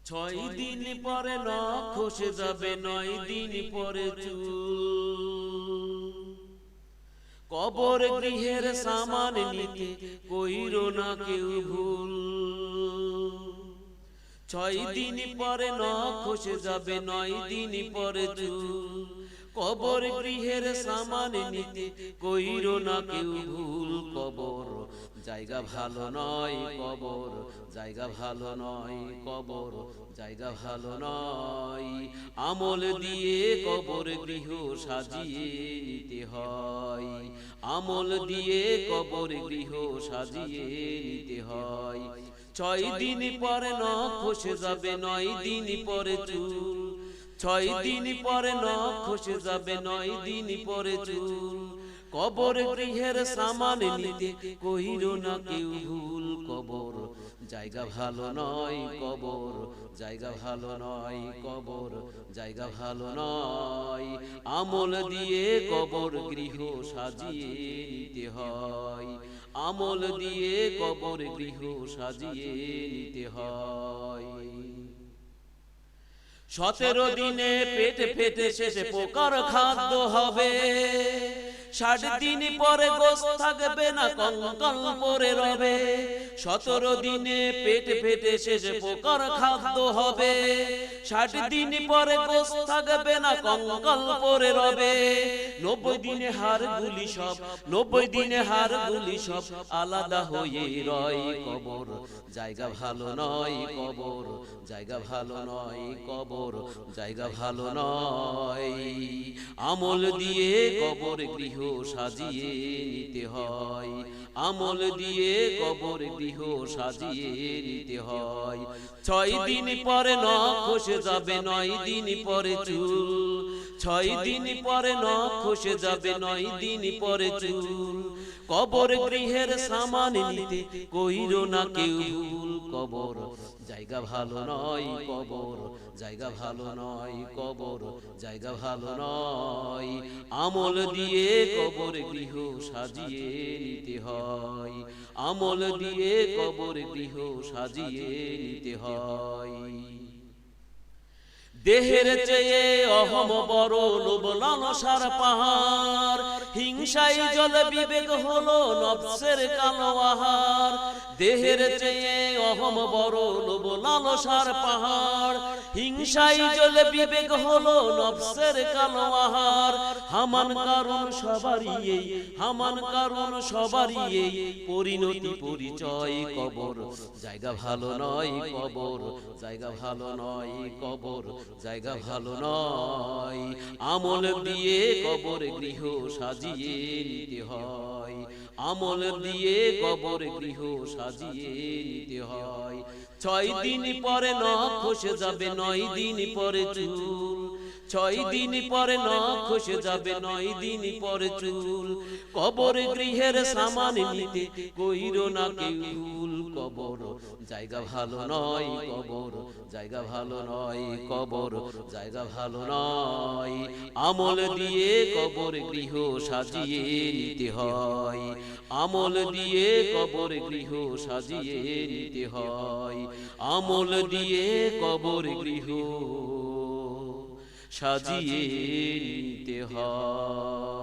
6 দিন পরে নখ খসে যাবে, 9 দিন পরে চুল। কবর গৃহের সামান নিতে কইরো না কেউ ভুল। 6 দিন পরে নখ খসে যাবে, 9 দিন পরে চুল। কবর গৃহের সামান নিতে কইরো না কেউ ভুল। কবর জায়গা ভালো নয়, কবর জায়গা ভালো নয়, কবর জায়গা ভালো নয়। আমল দিয়ে কবর গৃহ সাজিয়ে নিতে হয়, আমল দিয়ে কবর গৃহ সাজিয়ে নিতে হয়। 6 দিন পরে নখ খসে যাবে, 9 দিন পরে চুল। 6 দিন পরে নখ খসে যাবে, 9 দিন পরে চুল। কবর গৃহের সামান নিতে কইরো না কেউ ভুল। কবর জায়গা ভালো নয়, কবর জায়গা ভালো নয়, কবর জায়গা ভালো নয়। আমল দিয়ে কবর গৃহ সাজিয়ে নিতে হয়, আমল দিয়ে কবর গৃহ সাজিয়ে নিতে হয়। 17 দিনে পেট ফেটে শেষে পোকার খাদ্য হবে। 60 দিন পরে গোশত থাকবে না, কঙ্কাল পরে রবে। 17 দিনে পেট ফেটে শেষে পোকার খাদ্য হবে। 60 দিন পরে গোশত থাকবে না, কঙ্কাল পরে রবে। 90 দিনে হাড়গুলি সব, 90 দিনে হাড়গুলি সব আলাদা হয়ে রয়। কবর জায়গা ভালো নয়, কবর জায়গা ভালো নয়, কবর জায়গা ভালো নয়। আমল দিয়ে কবর গৃহ সাজিয়ে নিতে হয়, আমল দিয়ে কবর গৃহ সাজিয়ে নিতে হয়। 6 দিন পরে নখ খসে যাবে, 9 দিন পরে চুল। 6 দিন পরে নখ খসে যাবে, 9 দিন পরে চুল। কবর গৃহের সামান নিতে কইরো না কেউ ভুল। কবর জায়গা ভালো নয়, কবর জায়গা ভালো নয়, কবর জায়গা ভালো নয়। আমল দিয়ে কবর গৃহ সাজিয়ে নিতে হয়, আমল দিয়ে কবর গৃহ সাজিয়ে নিতে হয়। দেহের চেয়ে অহম বড়, লোভ লালসার পাহাড়। হিংসাই জলে বিবেক হলো নফসের কালো আহার। দেহের চেয়ে অহম বড়, লোভ লালসার পাহাড়। হিংসাই জলে বিবেক হলো নফসের কালো আহার। হামান কারণ সবারই এই, হামান কারণ সবারই এই পরিণতি পরিচয়। কবর জায়গা ভালো নয়, কবর জায়গা ভালো নয়, কবর জায়গা ভালো নয়। আমল দিয়ে কবর গৃহ সাজিয়ে নিতে হয়, আমল দিয়ে কবর গৃহ সাজিয়ে নিতে হয়। 6 দিন পরে নখ খসে যাবে, 9 দিন পরে চুল। 6 দিন পরে নখ খসে যাবে, 9 দিন পরে চুল। কবর গৃহের সামান নিতে কইরো না কেউ ভুল। কবর জায়গা ভালো নয়, কবর জায়গা ভালো নয়, কবর জায়গা ভালো নয়। আমল দিয়ে কবর গৃহ সাজিয়ে নিতে হয়, আমল দিয়ে কবর গৃহ সাজিয়ে নিতে হয়, আমল দিয়ে কবর গৃহ সাজিয়ে নিতে হয়।